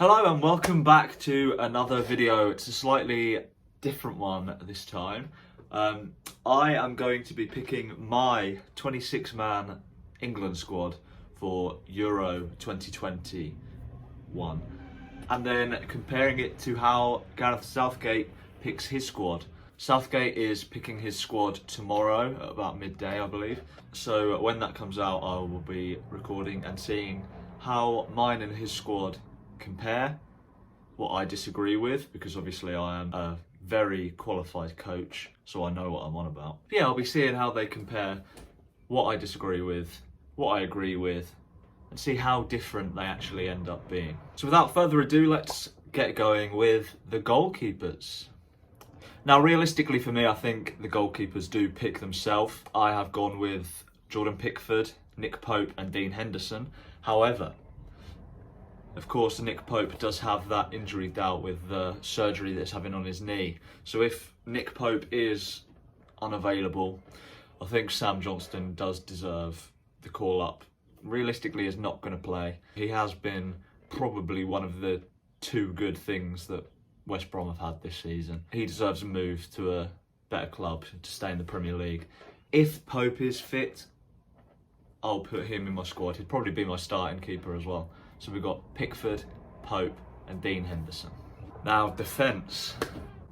Hello and welcome back to another video. It's a slightly different one this time. I am going to be picking my 26-man England squad for Euro 2021 and then comparing it to how Gareth Southgate picks his squad. Southgate is picking his squad tomorrow at about midday, I believe. So when that comes out, I will be recording and seeing how mine and his squad compare, what I disagree with, because obviously I am a very qualified coach, so I know what I'm on about. But yeah, I'll be seeing how they compare, what I disagree with, what I agree with, and see how different they actually end up being. So without further ado, let's get going with the goalkeepers. Now, realistically for me, I think the goalkeepers do pick themselves. I have gone with Jordan Pickford, Nick Pope and Dean Henderson. However, of course, Nick Pope does have that injury dealt with, the surgery that he's having on his knee. So if Nick Pope is unavailable, I think Sam Johnston does deserve the call up. Realistically, is not going to play. He has been probably one of the two good things that West Brom have had this season. He deserves a move to a better club to stay in the Premier League. If Pope is fit, I'll put him in my squad. He'd probably be my starting keeper as well. So we've got Pickford, Pope and Dean Henderson. Now, defence.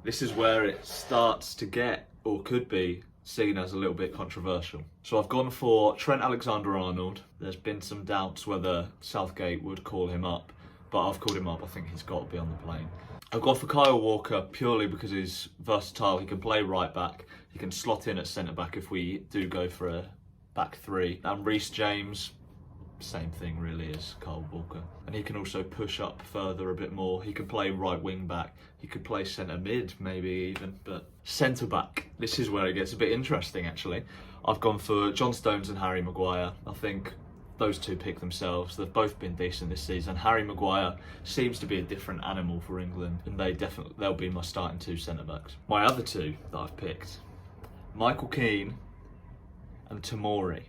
This is where it starts to get, or could be, seen as a little bit controversial. So I've gone for Trent Alexander-Arnold. There's been some doubts whether Southgate would call him up, but I've called him up. I think he's got to be on the plane. I've gone for Kyle Walker purely because he's versatile. He can play right back. He can slot in at centre back if we do go for a back three. And Reece James, same thing really as Kyle Walker. And he can also push up further a bit more. He could play right wing back. He could play centre mid maybe even, but centre back, this is where it gets a bit interesting actually. I've gone for John Stones and Harry Maguire. I think those two pick themselves. They've both been decent this season. Harry Maguire seems to be a different animal for England, and they'll be my starting two centre backs. My other two that I've picked, Michael Keane and Tomori.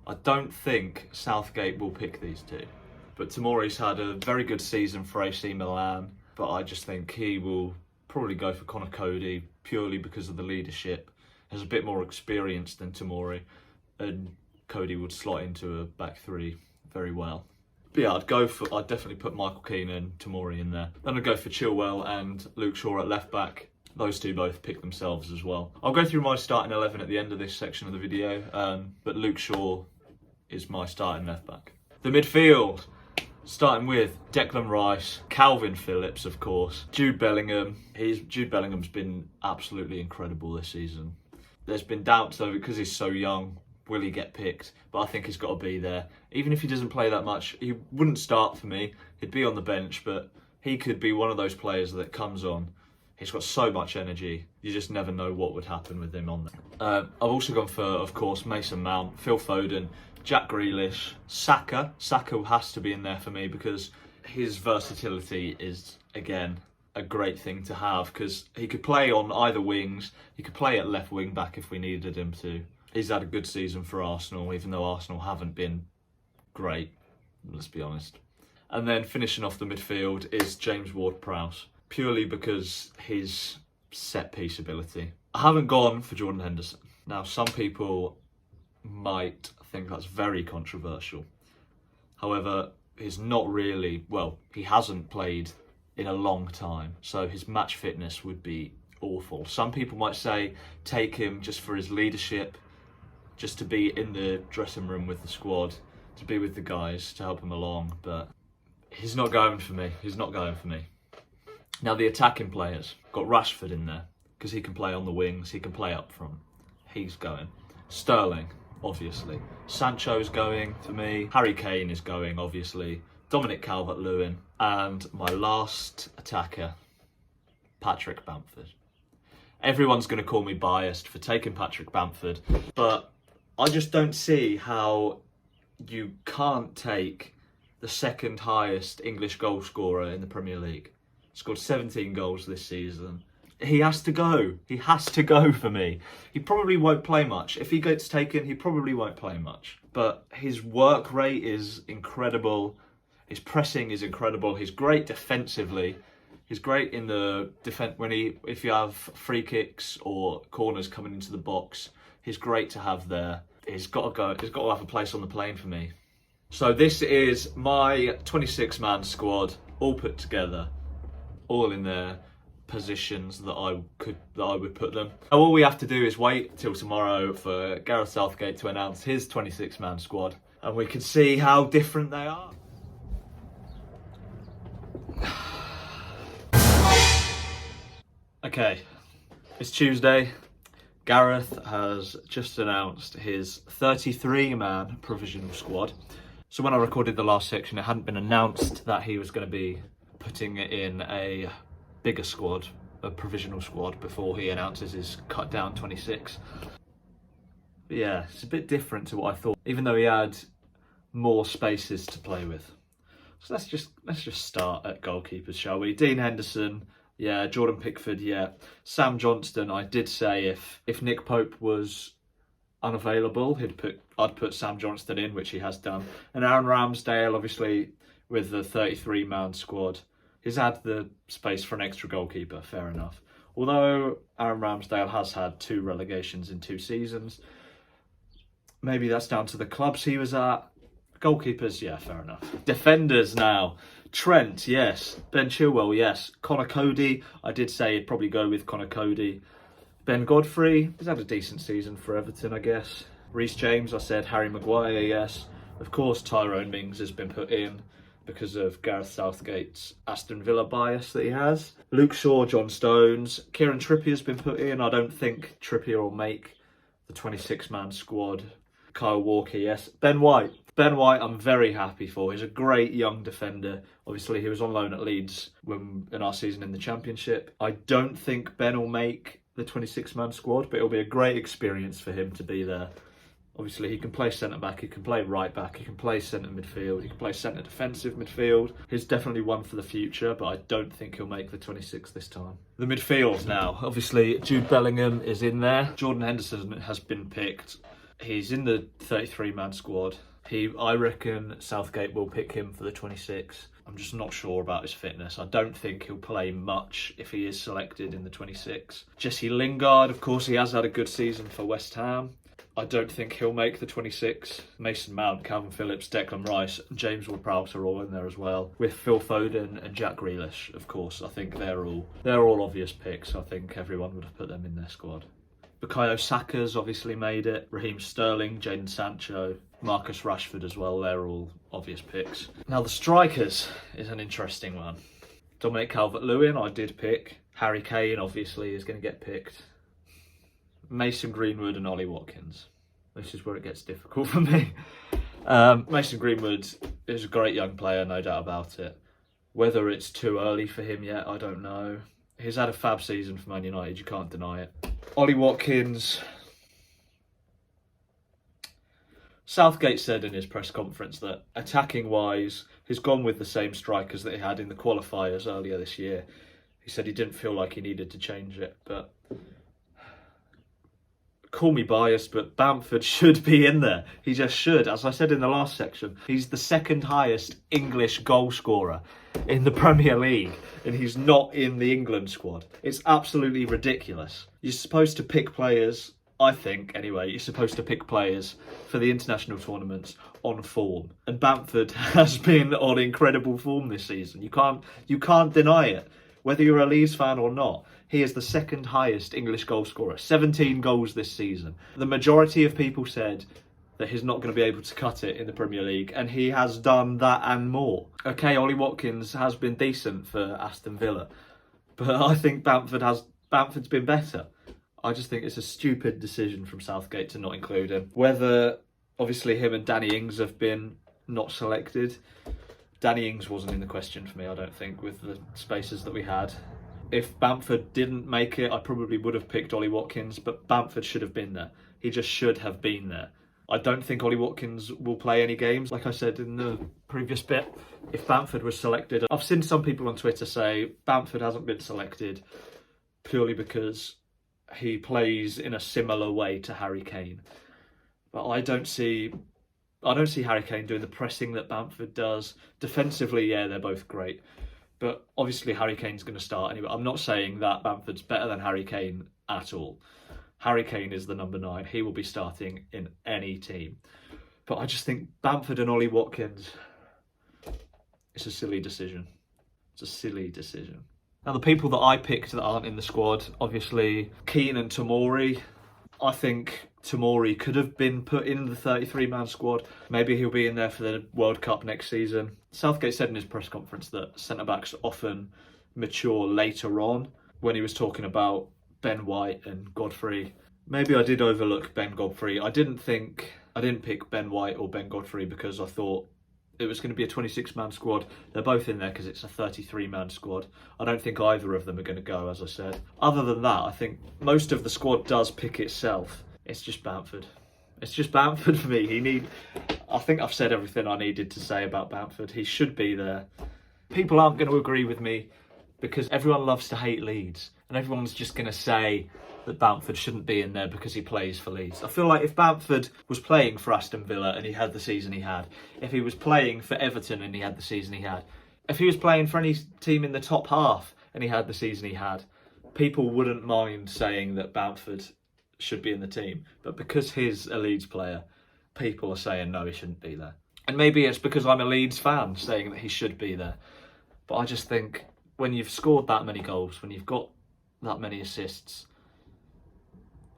I don't think Southgate will pick these two, but Tomori's had a very good season for AC Milan, but I just think he will probably go for Connor Cody purely because of the leadership. Has a bit more experience than Tomori, and Cody would slot into a back three very well. But yeah, I'd definitely put Michael Keane and Tomori in there. Then I'd go for Chilwell and Luke Shaw at left back. Those two both pick themselves as well. I'll go through my starting 11 at the end of this section of the video, but Luke Shaw is my starting left back. The midfield, starting with Declan Rice, Calvin Phillips, of course, Jude Bellingham. Jude Bellingham's been absolutely incredible this season. There's been doubts over because he's so young. Will he get picked? But I think he's got to be there. Even if he doesn't play that much, he wouldn't start for me. He'd be on the bench, but he could be one of those players that comes on. He's got so much energy. You just never know what would happen with him on there. I've also gone for, of course, Mason Mount, Phil Foden, Jack Grealish, Saka. Saka has to be in there for me because his versatility is, again, a great thing to have because he could play on either wings. He could play at left wing back if we needed him to. He's had a good season for Arsenal, even though Arsenal haven't been great, let's be honest. And then finishing off the midfield is James Ward-Prowse, purely because his set-piece ability. I haven't gone for Jordan Henderson. Now, some people might think that's very controversial. However, he's not really, well, he hasn't played in a long time, so his match fitness would be awful. Some people might say take him just for his leadership, just to be in the dressing room with the squad, to be with the guys, to help him along, but he's not going for me. He's not going for me. Now, the attacking players, got Rashford in there, because he can play on the wings, he can play up front. He's going. Sterling, obviously. Sancho's going for me. Harry Kane is going, obviously. Dominic Calvert-Lewin. And my last attacker, Patrick Bamford. Everyone's going to call me biased for taking Patrick Bamford, but I just don't see how you can't take the second highest English goal scorer in the Premier League. Scored 17 goals this season. He has to go. He has to go for me. He probably won't play much. If he gets taken, he probably won't play much. But his work rate is incredible. His pressing is incredible. He's great defensively. He's great in the defense if you have free kicks or corners coming into the box. He's great to have there. He's got to go. He's got to have a place on the plane for me. So this is my 26-man squad, all put together, all in their positions that I would put them. All we have to do is wait till tomorrow for Gareth Southgate to announce his 26-man squad, and we can see how different they are. Okay, it's Tuesday. Gareth has just announced his 33-man provisional squad. So when I recorded the last section, it hadn't been announced that he was going to be putting in a bigger squad, a provisional squad, before he announces his cut down 26. But yeah, it's a bit different to what I thought, even though he had more spaces to play with. So let's just start at goalkeepers, shall we? Dean Henderson, yeah. Jordan Pickford, yeah. Sam Johnston, I did say if Nick Pope was unavailable, I'd put Sam Johnston in, which he has done. And Aaron Ramsdale, obviously, with the 33-man squad, he's had the space for an extra goalkeeper, fair enough. Although Aaron Ramsdale has had 2 relegations in 2 seasons, maybe that's down to the clubs he was at. Goalkeepers, yeah, fair enough. Defenders now. Trent, yes. Ben Chilwell, yes. Connor Cody, I did say he'd probably go with Connor Cody. Ben Godfrey, he's had a decent season for Everton, I guess. Reece James, I said. Harry Maguire, yes. Of course, Tyrone Mings has been put in because of Gareth Southgate's Aston Villa bias that he has. Luke Shaw, John Stones. Kieran Trippier's been put in. I don't think Trippier will make the 26-man squad. Kyle Walker, yes. Ben White, I'm very happy for. He's a great young defender. Obviously, he was on loan at Leeds in our season in the Championship. I don't think Ben will make the 26-man squad, but it'll be a great experience for him to be there. Obviously, he can play centre-back, he can play right-back, he can play centre midfield, he can play centre defensive midfield. He's definitely one for the future, but I don't think he'll make the 26 this time. The midfield now. Obviously, Jude Bellingham is in there. Jordan Henderson has been picked. He's in the 33-man squad. I reckon Southgate will pick him for the 26. I'm just not sure about his fitness. I don't think he'll play much if he is selected in the 26. Jesse Lingard, of course, he has had a good season for West Ham. I don't think he'll make the 26. Mason Mount, Calvin Phillips, Declan Rice, James Ward-Prowse are all in there as well. With Phil Foden and Jack Grealish, of course. I think they're all obvious picks. I think everyone would have put them in their squad. Bukayo Saka's obviously made it. Raheem Sterling, Jadon Sancho, Marcus Rashford as well. They're all obvious picks. Now the strikers is an interesting one. Dominic Calvert-Lewin, I did pick. Harry Kane obviously is going to get picked. Mason Greenwood and Ollie Watkins. This is where it gets difficult for me. Mason Greenwood is a great young player, no doubt about it. Whether it's too early for him yet, I don't know. He's had a fab season for Man United, you can't deny it. Ollie Watkins. Southgate said in his press conference that attacking-wise, he's gone with the same strikers that he had in the qualifiers earlier this year. He said he didn't feel like he needed to change it, but call me biased, but Bamford should be in there. He just should. As I said in the last section, he's the second highest English goal scorer in the Premier League, and he's not in the England squad. It's absolutely ridiculous. You're supposed to pick players, I think anyway, you're supposed to pick players for the international tournaments on form. And Bamford has been on incredible form this season. You can't deny it. Whether you're a Leeds fan or not, he is the second highest English goal scorer. 17 goals this season. The majority of people said that he's not going to be able to cut it in the Premier League, and he has done that and more. Okay, Ollie Watkins has been decent for Aston Villa, but I think Bamford's been better. I just think it's a stupid decision from Southgate to not include him. Whether, obviously, him and Danny Ings have been not selected. Danny Ings wasn't in the question for me, I don't think, with the spaces that we had. If Bamford didn't make it, I probably would have picked Ollie Watkins, but Bamford should have been there. He just should have been there. I don't think Ollie Watkins will play any games. Like I said in the previous bit, if Bamford was selected, I've seen some people on Twitter say Bamford hasn't been selected purely because he plays in a similar way to Harry Kane. But I don't see I don't see Harry Kane doing the pressing that Bamford does. Defensively, yeah, they're both great. But obviously Harry Kane's going to start anyway. I'm not saying that Bamford's better than Harry Kane at all. Harry Kane is the number 9. He will be starting in any team. But I just think Bamford and Ollie Watkins, it's a silly decision. It's a silly decision. Now, the people that I picked that aren't in the squad, obviously Keane and Tomori. I think Tomori could have been put in the 33-man squad. Maybe he'll be in there for the World Cup next season. Southgate said in his press conference that centre-backs often mature later on, when he was talking about Ben White and Godfrey. Maybe I did overlook Ben Godfrey. I didn't pick Ben White or Ben Godfrey because I thought it was going to be a 26-man squad. They're both in there because it's a 33-man squad. I don't think either of them are going to go, as I said. Other than that, I think most of the squad does pick itself. It's just Bamford. It's just Bamford for me. I think I've said everything I needed to say about Bamford. He should be there. People aren't going to agree with me because everyone loves to hate Leeds. And everyone's just going to say that Bamford shouldn't be in there because he plays for Leeds. I feel like if Bamford was playing for Aston Villa and he had the season he had, if he was playing for Everton and he had the season he had, if he was playing for any team in the top half and he had the season he had, people wouldn't mind saying that Bamford should be in the team. But because he's a Leeds player, people are saying no, he shouldn't be there. And maybe it's because I'm a Leeds fan saying that he should be there. But I just think when you've scored that many goals, when you've got that many assists,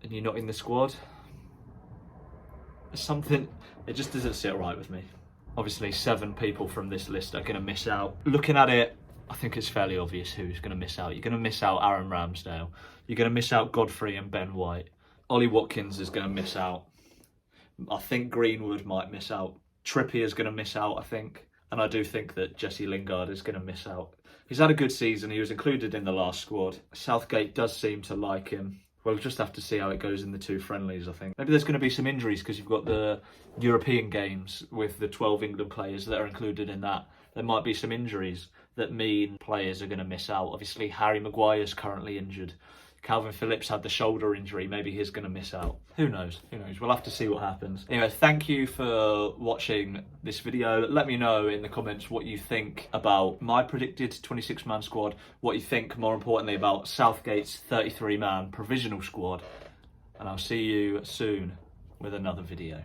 and you're not in the squad, it's something, it just doesn't sit right with me. Obviously 7 people from this list are going to miss out. Looking at it, I think it's fairly obvious who's going to miss out. You're going to miss out Aaron Ramsdale. You're going to miss out Godfrey and Ben White. Ollie Watkins is going to miss out. I think Greenwood might miss out. Trippier is going to miss out, I think. And I do think that Jesse Lingard is going to miss out. He's had a good season. He was included in the last squad. Southgate does seem to like him. We'll just have to see how it goes in the 2 friendlies, I think. Maybe there's going to be some injuries because you've got the European games with the 12 England players that are included in that. There might be some injuries that mean players are going to miss out. Obviously, Harry Maguire's currently injured. Calvin Phillips had the shoulder injury. Maybe he's going to miss out. Who knows? Who knows? We'll have to see what happens. Anyway, thank you for watching this video. Let me know in the comments what you think about my predicted 26-man squad, what you think, more importantly, about Southgate's 33-man provisional squad. And I'll see you soon with another video.